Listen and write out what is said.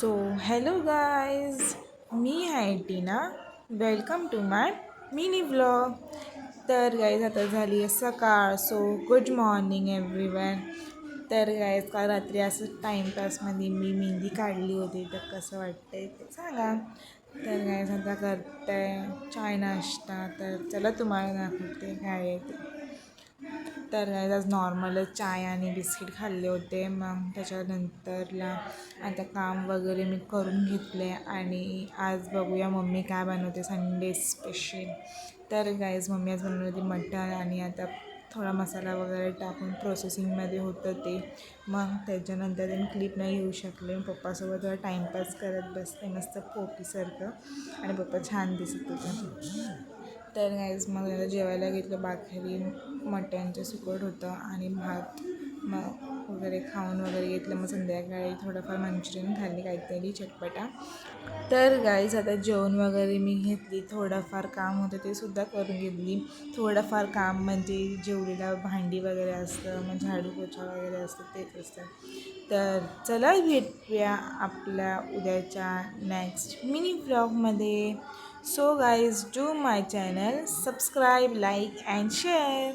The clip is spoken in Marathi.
सो हॅलो गाईज, मी आहे Tina. Welcome to my mini vlog. तर गाईज आता झाली आहे सकाळ. So good morning everyone. तर गाईज काल रात्री असं टाईमपासमध्ये मी मेहंदी काढली होती, तर कसं वाटतंय ते सांगा. तर गाईज आता करते चाय नाश्ता. तर चला तुम्हाला दाखवते काय आहे ते. तर आज नॉर्मलच चाय आणि बिस्किट खाल्ले होते. मग त्याच्यानंतरला आता काम वगैरे मी करून घेतले आणि आज बघूया मम्मी काय बनवते संडे स्पेशल. तर गाईज मम्मी आज बनवली होती मटण आणि आता थोडा मसाला वगैरे टाकून प्रोसेसिंगमध्ये होतं ते. मग त्याच्यानंतर मी क्लिप नाही घेऊ शकले. पप्पासोबत थोडा टाईमपास करत बसते मस्त पोपीसारखं आणि पप्पा छान दिसत होतं. तर गाईज मग त्याला जेवायला घेतलं. भाकरी मटणचं सुकट होतं आणि भात मग वगैरे खाऊन वगैरे घेतलं. मग संध्याकाळी थोडंफार मंचुरियन खाल्ली, काहीतरी चटपटा. तर गाईज आता जेवण वगैरे मी घेतली. थोडंफार काम होतं ते सुद्धा करून घेतली. थोडंफार काम म्हणजे जेवढीला भांडी वगैरे असतं, मग झाडू पोछा वगैरे असतं तेच असतं. तर चला भेटूया आपल्या उद्याच्या नेक्स्ट मिनी व्लॉगमध्ये. So guys, do my channel, subscribe, like and share.